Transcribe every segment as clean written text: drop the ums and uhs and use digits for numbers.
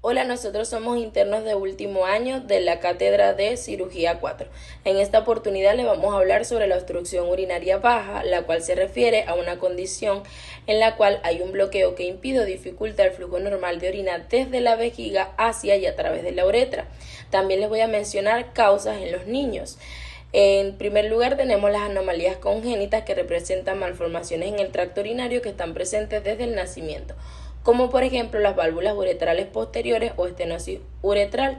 Hola, nosotros somos internos de último año de la Cátedra de Cirugía 4. En esta oportunidad le vamos a hablar sobre la obstrucción urinaria baja, la cual se refiere a una condición en la cual hay un bloqueo que impide o dificulta el flujo normal de orina desde la vejiga hacia y a través de la uretra. También les voy a mencionar causas en los niños. En primer lugar tenemos las anomalías congénitas que representan malformaciones en el tracto urinario que están presentes desde el nacimiento, como por ejemplo las válvulas uretrales posteriores o estenosis uretral.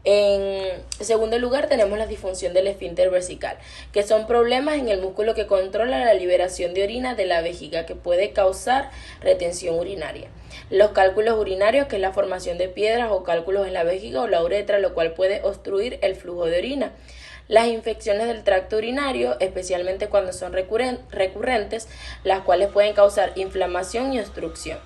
En segundo lugar tenemos la disfunción del esfínter vesical, que son problemas en el músculo que controla la liberación de orina de la vejiga, que puede causar retención urinaria. Los cálculos urinarios, que es la formación de piedras o cálculos en la vejiga o la uretra, lo cual puede obstruir el flujo de orina. Las infecciones del tracto urinario, especialmente cuando son recurrentes, las cuales pueden causar inflamación y obstrucción.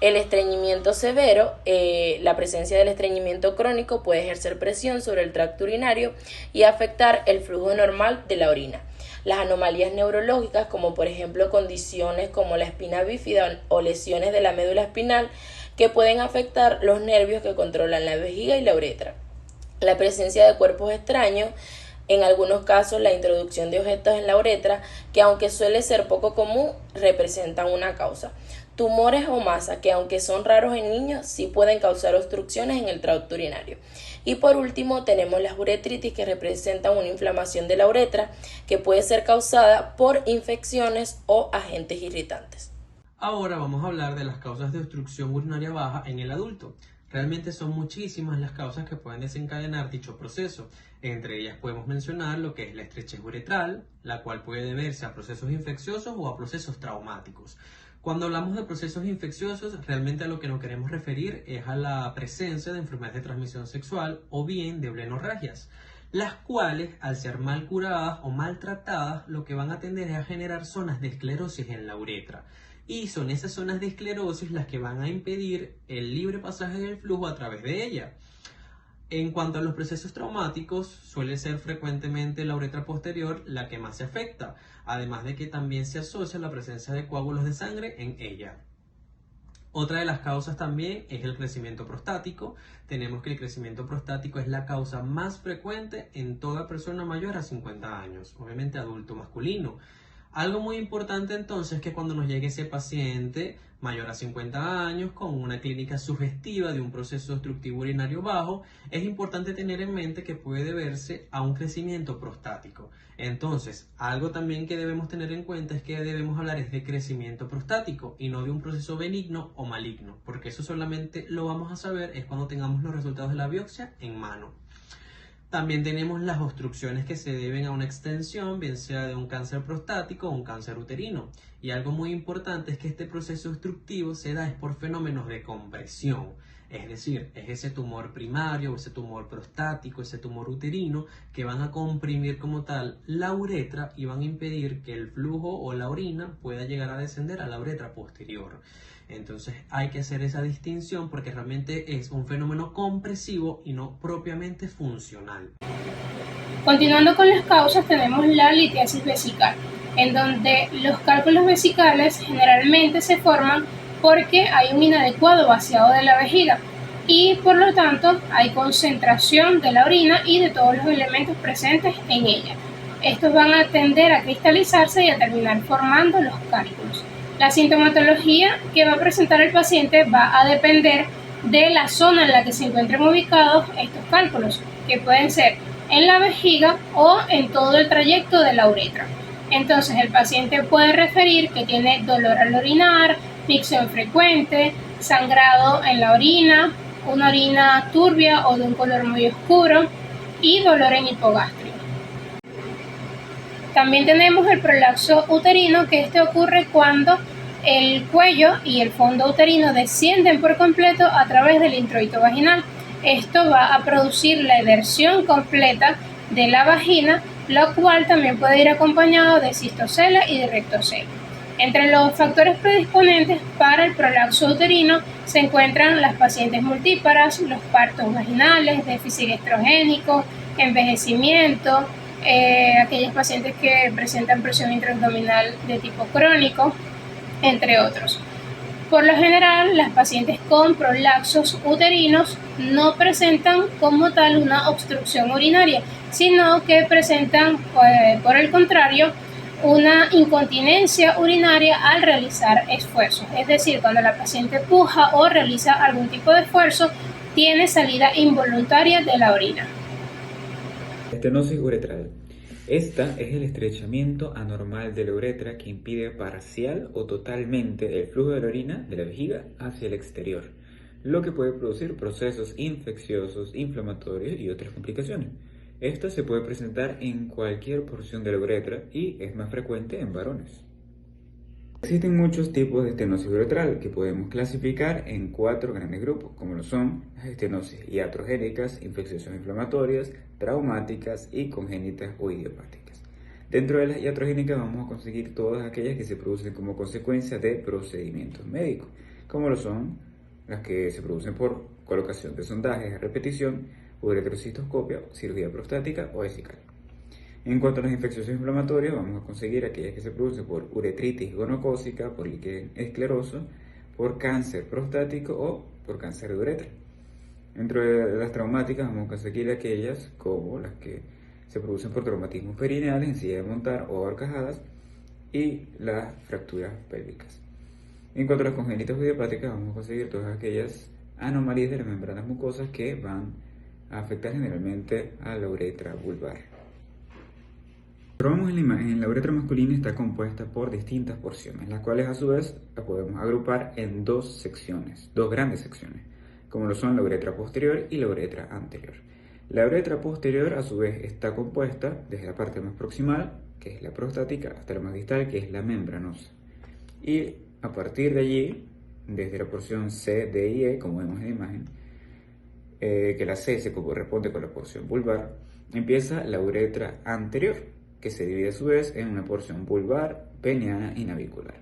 El estreñimiento severo, la presencia del estreñimiento crónico puede ejercer presión sobre el tracto urinario y afectar el flujo normal de la orina. Las anomalías neurológicas, como por ejemplo condiciones como la espina bífida o lesiones de la médula espinal, que pueden afectar los nervios que controlan la vejiga y la uretra. La presencia de cuerpos extraños, en algunos casos la introducción de objetos en la uretra, que aunque suele ser poco común, representan una causa. Tumores o masa, que aunque son raros en niños, sí pueden causar obstrucciones en el tracto urinario. Y por último tenemos las uretritis, que representan una inflamación de la uretra que puede ser causada por infecciones o agentes irritantes. Ahora vamos a hablar de las causas de obstrucción urinaria baja en el adulto. Realmente son muchísimas las causas que pueden desencadenar dicho proceso. Entre ellas podemos mencionar lo que es la estrechez uretral, la cual puede deberse a procesos infecciosos o a procesos traumáticos. Cuando hablamos de procesos infecciosos, realmente a lo que nos queremos referir es a la presencia de enfermedades de transmisión sexual o bien de blenorragias, las cuales, al ser mal curadas o maltratadas, lo que van a tender es a generar zonas de esclerosis en la uretra. Y son esas zonas de esclerosis las que van a impedir el libre pasaje del flujo a través de ella. En cuanto a los procesos traumáticos, suele ser frecuentemente la uretra posterior la que más se afecta, además de que también se asocia la presencia de coágulos de sangre en ella. Otra de las causas también es el crecimiento prostático. Tenemos que el crecimiento prostático es la causa más frecuente en toda persona mayor a 50 años, obviamente adulto masculino. Algo muy importante entonces es que cuando nos llegue ese paciente mayor a 50 años con una clínica sugestiva de un proceso obstructivo urinario bajo, es importante tener en mente que puede deberse a un crecimiento prostático. Entonces, algo también que debemos tener en cuenta es que debemos hablar de crecimiento prostático y no de un proceso benigno o maligno, porque eso solamente lo vamos a saber es cuando tengamos los resultados de la biopsia en mano. También tenemos las obstrucciones que se deben a una extensión, bien sea de un cáncer prostático o un cáncer uterino. Y algo muy importante es que este proceso obstructivo se da por fenómenos de compresión. Es decir, es ese tumor primario, ese tumor prostático, ese tumor uterino que van a comprimir como tal la uretra y van a impedir que el flujo o la orina pueda llegar a descender a la uretra posterior. Entonces hay que hacer esa distinción porque realmente es un fenómeno compresivo y no propiamente funcional. Continuando con las causas, tenemos la litiasis vesical, en donde los cálculos vesicales generalmente se forman porque hay un inadecuado vaciado de la vejiga y por lo tanto hay concentración de la orina y de todos los elementos presentes en ella. Estos van a tender a cristalizarse y a terminar formando los cálculos. La sintomatología que va a presentar el paciente va a depender de la zona en la que se encuentren ubicados estos cálculos, que pueden ser en la vejiga o en todo el trayecto de la uretra. Entonces el paciente puede referir que tiene dolor al orinar, micción frecuente, sangrado en la orina, una orina turbia o de un color muy oscuro y dolor en hipogastrio. También tenemos el prolapso uterino, que este ocurre cuando el cuello y el fondo uterino descienden por completo a través del introito vaginal. Esto va a producir la eversión completa de la vagina, lo cual también puede ir acompañado de cistocele y de rectocele. Entre los factores predisponentes para el prolapso uterino se encuentran las pacientes multíparas, los partos vaginales, déficit estrogénico, envejecimiento, aquellos pacientes que presentan presión intraabdominal de tipo crónico, entre otros. Por lo general, las pacientes con prolapsos uterinos no presentan como tal una obstrucción urinaria, sino que presentan, por el contrario, una incontinencia urinaria al realizar esfuerzos. Es decir, cuando la paciente puja o realiza algún tipo de esfuerzo, tiene salida involuntaria de la orina. Estenosis uretral. Esta es el estrechamiento anormal de la uretra que impide parcial o totalmente el flujo de la orina de la vejiga hacia el exterior, lo que puede producir procesos infecciosos, inflamatorios y otras complicaciones. Esto se puede presentar en cualquier porción de la uretra y es más frecuente en varones. Existen muchos tipos de estenosis uretral que podemos clasificar en 4 grandes grupos, como lo son las estenosis iatrogénicas, infecciosas inflamatorias, traumáticas y congénitas o idiopáticas. Dentro de las iatrogénicas vamos a conseguir todas aquellas que se producen como consecuencia de procedimientos médicos, como lo son las que se producen por colocación de sondajes a repetición, uretrocistoscopia, cirugía prostática o vesical. En cuanto a las infecciones inflamatorias, vamos a conseguir aquellas que se producen por uretritis gonocócica, por líquido escleroso, por cáncer prostático o por cáncer de uretra. Dentro de las traumáticas vamos a conseguir aquellas como las que se producen por traumatismos perineales en silla de montar o horcajadas y las fracturas pélvicas. En cuanto a las congénitas o idiopáticas, vamos a conseguir todas aquellas anomalías de las membranas mucosas que van a afectar generalmente a la uretra vulvar. Observamos en la imagen, la uretra masculina está compuesta por distintas porciones, las cuales a su vez las podemos agrupar en dos grandes secciones, como lo son la uretra posterior y la uretra anterior. La uretra posterior a su vez está compuesta desde la parte más proximal, que es la prostática, hasta la más distal, que es la membranosa. Y a partir de allí, desde la porción C, D y E, como vemos en la imagen, que la C se corresponde con la porción vulvar, empieza la uretra anterior, que se divide a su vez en una porción vulvar, peniana y navicular.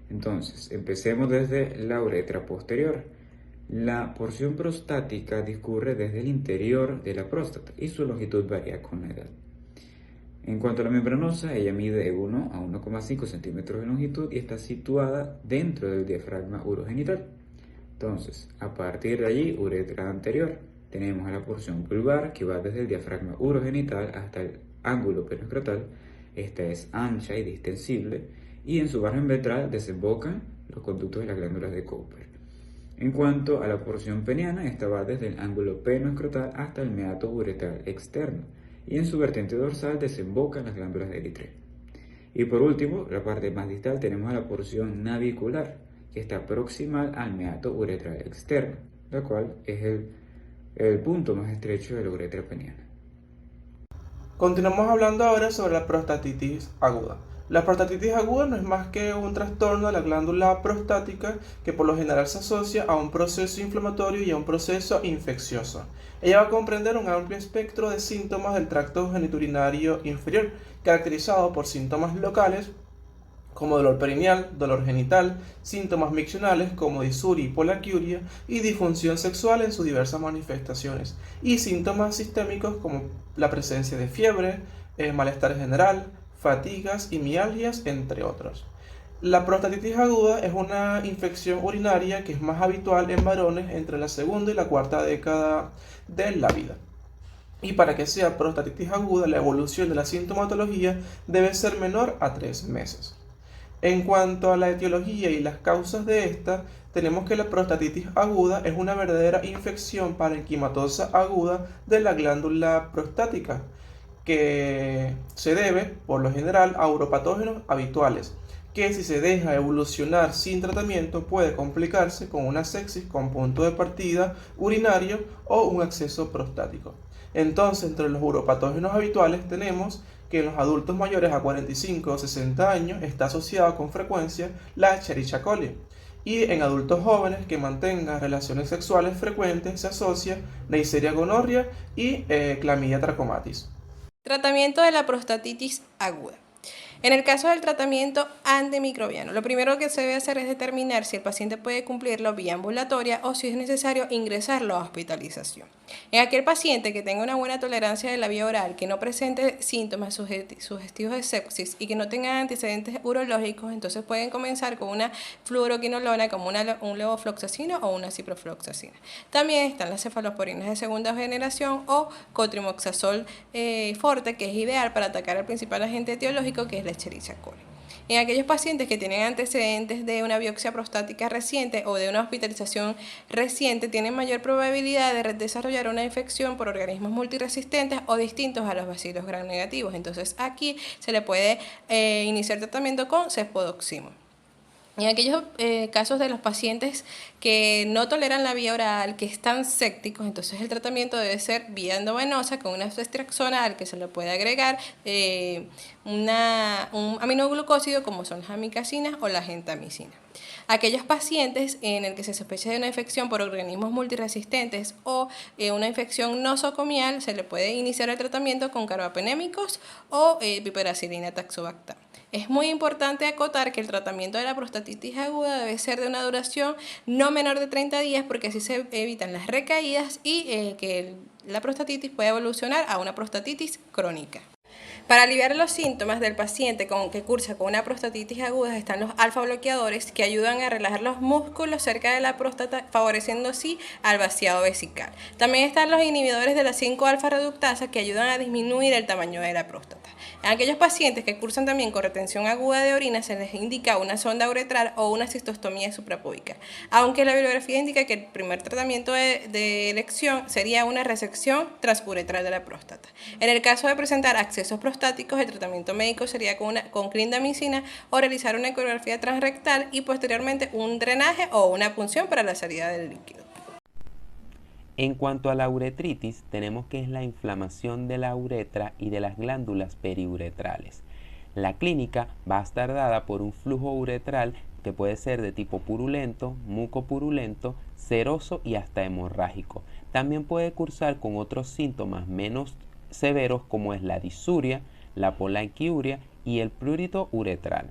Entonces, empecemos desde la uretra posterior. La porción prostática discurre desde el interior de la próstata y su longitud varía con la edad. En cuanto a la membranosa, ella mide de 1 a 1,5 centímetros de longitud y está situada dentro del diafragma urogenital. Entonces, a partir de allí, uretra anterior, tenemos a la porción vulvar que va desde el diafragma urogenital hasta el ángulo penoscrotal. Esta es ancha y distensible y en su margen ventral desembocan los conductos de las glándulas de Cooper. En cuanto a la porción peniana, esta va desde el ángulo penoscrotal hasta el meato uretral externo y en su vertiente dorsal desembocan las glándulas de Eritré. Y por último, la parte más distal tenemos a la porción navicular que está proximal al meato uretral externo, la cual es el punto más estrecho de la uretra peniana. Continuamos hablando ahora sobre la prostatitis aguda. La prostatitis aguda no es más que un trastorno de la glándula prostática que por lo general se asocia a un proceso inflamatorio y a un proceso infeccioso. Ella va a comprender un amplio espectro de síntomas del tracto genitourinario inferior, caracterizado por síntomas locales como dolor perineal, dolor genital, síntomas miccionales como disuria y poliaquiuria y disfunción sexual en sus diversas manifestaciones, y síntomas sistémicos como la presencia de fiebre, malestar general, fatigas y mialgias, entre otros. La prostatitis aguda es una infección urinaria que es más habitual en varones entre la segunda y la cuarta década de la vida. Y para que sea prostatitis aguda, la evolución de la sintomatología debe ser menor a 3 meses. En cuanto a la etiología y las causas de esta, tenemos que la prostatitis aguda es una verdadera infección parenquimatosa aguda de la glándula prostática, que se debe, por lo general, a uropatógenos habituales, que si se deja evolucionar sin tratamiento puede complicarse con una sepsis con punto de partida urinario o un acceso prostático. Entonces, entre los uropatógenos habituales tenemos que en los adultos mayores a 45 o 60 años está asociado con frecuencia la Escherichia coli. Y en adultos jóvenes que mantengan relaciones sexuales frecuentes se asocia Neisseria gonorrhea y Chlamydia trachomatis. Tratamiento de la prostatitis aguda. En el caso del tratamiento antimicrobiano, lo primero que se debe hacer es determinar si el paciente puede cumplirlo vía ambulatoria o si es necesario ingresarlo a hospitalización. En aquel paciente que tenga una buena tolerancia de la vía oral, que no presente síntomas sugestivos de sepsis y que no tenga antecedentes urológicos, entonces pueden comenzar con una fluoroquinolona como un levofloxacino o una ciprofloxacina. También están las cefalosporinas de segunda generación o cotrimoxazol forte, que es ideal para atacar al principal agente etiológico, que es la Escherichia coli. En aquellos pacientes que tienen antecedentes de una biopsia prostática reciente o de una hospitalización reciente, tienen mayor probabilidad de desarrollar una infección por organismos multiresistentes o distintos a los bacilos gram negativos. Entonces aquí se le puede iniciar tratamiento con cefpodoximo. En aquellos casos de los pacientes que no toleran la vía oral, que están sépticos, entonces el tratamiento debe ser vía endovenosa con una ceftriaxona al que se le puede agregar un aminoglucósido como son las amikacinas o la gentamicina. Aquellos pacientes en el que se sospecha de una infección por organismos multiresistentes o una infección nosocomial, se le puede iniciar el tratamiento con carbapenémicos o piperacilina tazobactam. Es muy importante acotar que el tratamiento de la prostatitis aguda debe ser de una duración no menor de 30 días porque así se evitan las recaídas y que la prostatitis puede evolucionar a una prostatitis crónica. Para aliviar los síntomas del paciente que cursa con una prostatitis aguda están los alfa bloqueadores que ayudan a relajar los músculos cerca de la próstata, favoreciendo así al vaciado vesical. También están los inhibidores de la 5-alfa reductasa que ayudan a disminuir el tamaño de la próstata. En aquellos pacientes que cursan también con retención aguda de orina se les indica una sonda uretral o una cistostomía suprapúbica, aunque la bibliografía indica que el primer tratamiento de elección sería una resección transuretral de la próstata. En el caso de presentar accesos prostáticos, el tratamiento médico sería con clindamicina o realizar una ecografía transrectal y posteriormente un drenaje o una punción para la salida del líquido. En cuanto a la uretritis, tenemos que es la inflamación de la uretra y de las glándulas periuretrales. La clínica va a estar dada por un flujo uretral que puede ser de tipo purulento, mucopurulento, seroso y hasta hemorrágico. También puede cursar con otros síntomas menos severos como es la disuria, la polanquiuria y el prurito uretral.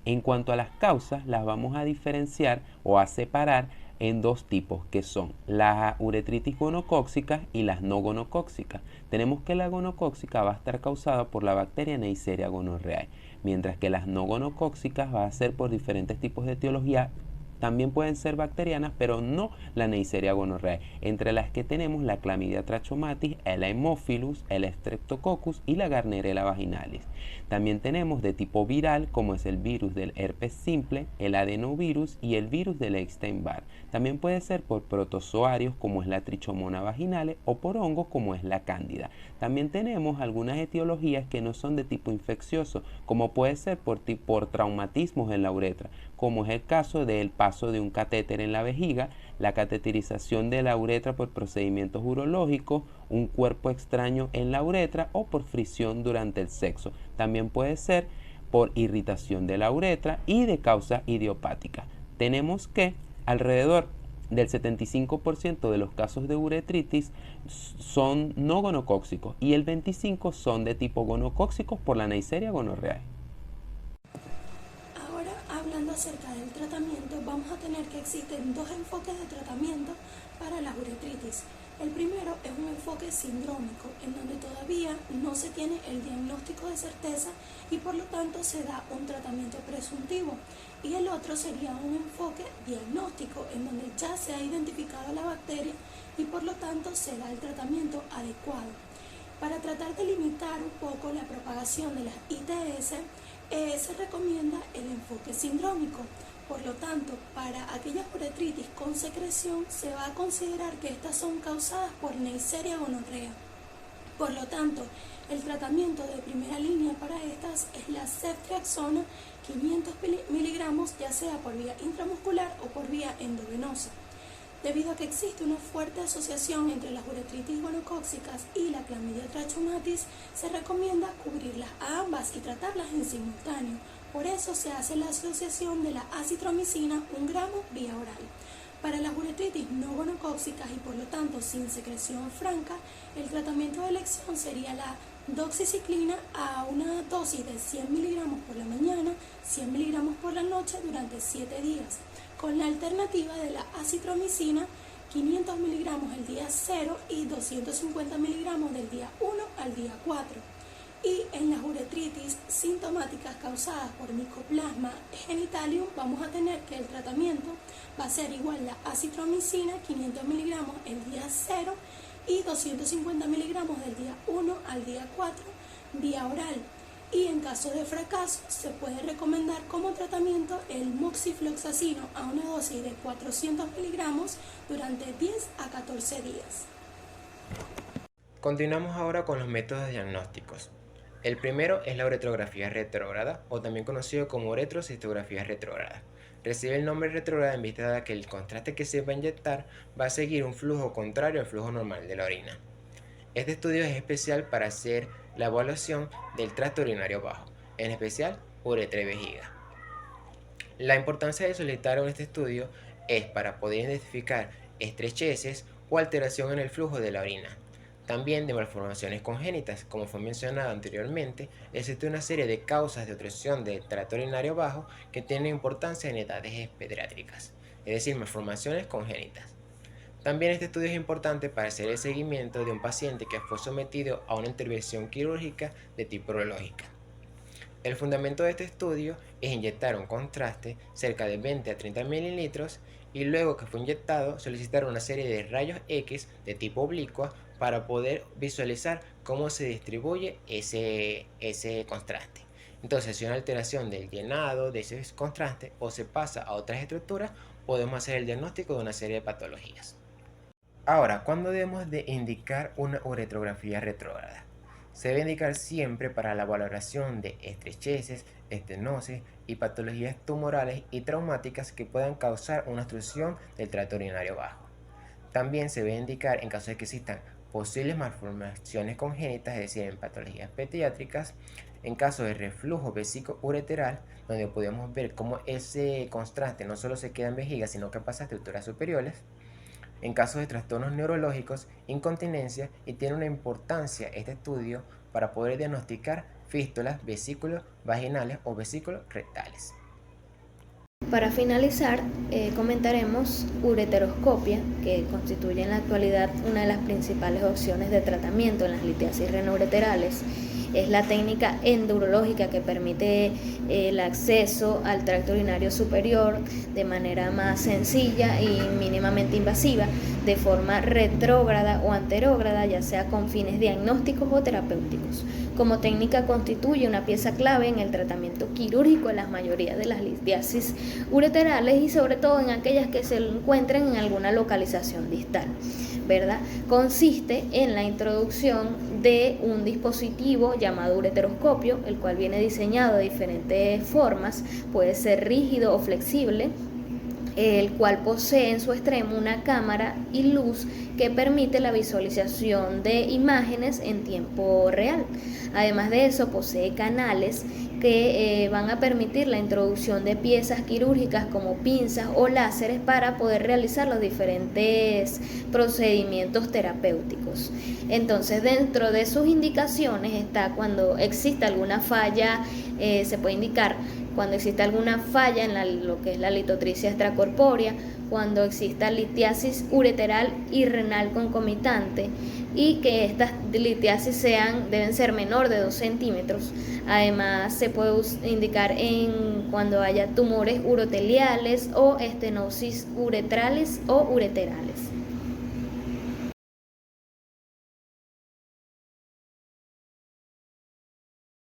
En cuanto a las causas, las vamos a diferenciar o a separar en dos tipos, que son las uretritis gonocóxicas y las no gonocóxicas. Tenemos que la gonocóxica va a estar causada por la bacteria Neisseria gonorrhoeae, mientras que las no gonocóxicas va a ser por diferentes tipos de etiología. También pueden ser bacterianas, pero no la Neisseria gonorrhoeae, entre las que tenemos la Chlamydia trachomatis, el Haemophilus, el Streptococcus y la Gardnerella vaginalis. También tenemos de tipo viral, como es el virus del herpes simple, el adenovirus y el virus del Epstein-Barr. También puede ser por protozoarios, como es la Trichomona vaginale, o por hongos, como es la Cándida. También tenemos algunas etiologías que no son de tipo infeccioso, como puede ser por traumatismos en la uretra, como es el caso del paso de un catéter en la vejiga, la cateterización de la uretra por procedimientos urológicos, un cuerpo extraño en la uretra o por fricción durante el sexo. También puede ser por irritación de la uretra y de causa idiopática. Tenemos que alrededor del 75% de los casos de uretritis son no gonocóxicos y el 25% son de tipo gonocóxicos por la Neisseria gonorrhoeae. Hablando acerca del tratamiento, vamos a tener que existen dos enfoques de tratamiento para la uretritis. El primero es un enfoque sindrómico, en donde todavía no se tiene el diagnóstico de certeza y por lo tanto se da un tratamiento presuntivo. Y el otro sería un enfoque diagnóstico, en donde ya se ha identificado la bacteria y por lo tanto se da el tratamiento adecuado. Para tratar de limitar un poco la propagación de las ITS, se recomienda el enfoque sindrómico. Por lo tanto, para aquellas uretritis con secreción se va a considerar que estas son causadas por Neisseria gonorrhoeae. Por lo tanto, el tratamiento de primera línea para estas es la ceftriaxona 500 miligramos, ya sea por vía intramuscular o por vía endovenosa. Debido a que existe una fuerte asociación entre las uretritis gonocóxicas y la Chlamydia trachomatis, se recomienda cubrirlas a ambas y tratarlas en simultáneo. Por eso se hace la asociación de la acitromicina 1 gramo vía oral. Para las uretritis no gonocóxicas y por lo tanto sin secreción franca, el tratamiento de elección sería la doxiciclina a una dosis de 100 miligramos por la mañana, 100 miligramos por la noche durante 7 días, con la alternativa de la acitromicina, 500 miligramos el día 0 y 250 miligramos del día 1 al día 4. Y en las uretritis sintomáticas causadas por Mycoplasma genitalium vamos a tener que el tratamiento va a ser igual la acitromicina, 500 miligramos el día 0 y 250 miligramos del día 1 al día 4 vía oral. Y en caso de fracaso se puede recomendar como tratamiento el moxifloxacino a una dosis de 400 miligramos durante 10 a 14 días. Continuamos ahora con los métodos diagnósticos. El primero es la uretrografía retrógrada, o también conocido como uretrocistografía retrógrada. Recibe el nombre retrógrada en vista de que el contraste que se va a inyectar va a seguir un flujo contrario al flujo normal de la orina. Este estudio es especial para hacer la evaluación del tracto urinario bajo, en especial uretra y vejiga. La importancia de solicitar este estudio es para poder identificar estrecheces o alteración en el flujo de la orina. También de malformaciones congénitas, como fue mencionado anteriormente, existe una serie de causas de obstrucción del tracto urinario bajo que tienen importancia en edades pediátricas, es decir, malformaciones congénitas. También este estudio es importante para hacer el seguimiento de un paciente que fue sometido a una intervención quirúrgica de tipo urológica. El fundamento de este estudio es inyectar un contraste cerca de 20 a 30 mililitros y luego que fue inyectado solicitar una serie de rayos X de tipo oblicua para poder visualizar cómo se distribuye ese contraste. Entonces, si hay una alteración del llenado de ese contraste o se pasa a otras estructuras, podemos hacer el diagnóstico de una serie de patologías. Ahora, ¿cuándo debemos de indicar una uretrografía retrógrada? Se debe indicar siempre para la valoración de estrecheces, estenosis y patologías tumorales y traumáticas que puedan causar una obstrucción del tracto urinario bajo. También se debe indicar en caso de que existan posibles malformaciones congénitas, es decir, en patologías pediátricas, en caso de reflujo vesíco-ureteral, donde podemos ver cómo ese contraste no solo se queda en vejiga, sino que pasa a estructuras superiores, en caso de trastornos neurológicos, incontinencia, y tiene una importancia este estudio para poder diagnosticar fístulas vesículos vaginales o vesículos rectales. Para finalizar, comentaremos ureteroscopia, que constituye en la actualidad una de las principales opciones de tratamiento en las litiasis renoureterales. Es la técnica endurológica que permite el acceso al tracto urinario superior de manera más sencilla y mínimamente invasiva, de forma retrógrada o anterógrada, ya sea con fines diagnósticos o terapéuticos. Como técnica constituye una pieza clave en el tratamiento quirúrgico en la mayoría de las litiasis ureterales y sobre todo en aquellas que se encuentren en alguna localización distal, ¿verdad? Consiste en la introducción de un dispositivo llamado ureteroscopio, el cual viene diseñado de diferentes formas, puede ser rígido o flexible, el cual posee en su extremo una cámara y luz que permite la visualización de imágenes en tiempo real. Además de eso, posee canales que van a permitir la introducción de piezas quirúrgicas como pinzas o láseres para poder realizar los diferentes procedimientos terapéuticos. Entonces, dentro de sus indicaciones está cuando existe alguna falla, se puede indicar cuando existe alguna falla en lo que es la litotricia extracorpórea, cuando exista litiasis ureteral y renal concomitante y que estas litiasis deben ser menor de 2 centímetros. Además, se puede indicar cuando haya tumores uroteliales o estenosis uretrales o ureterales.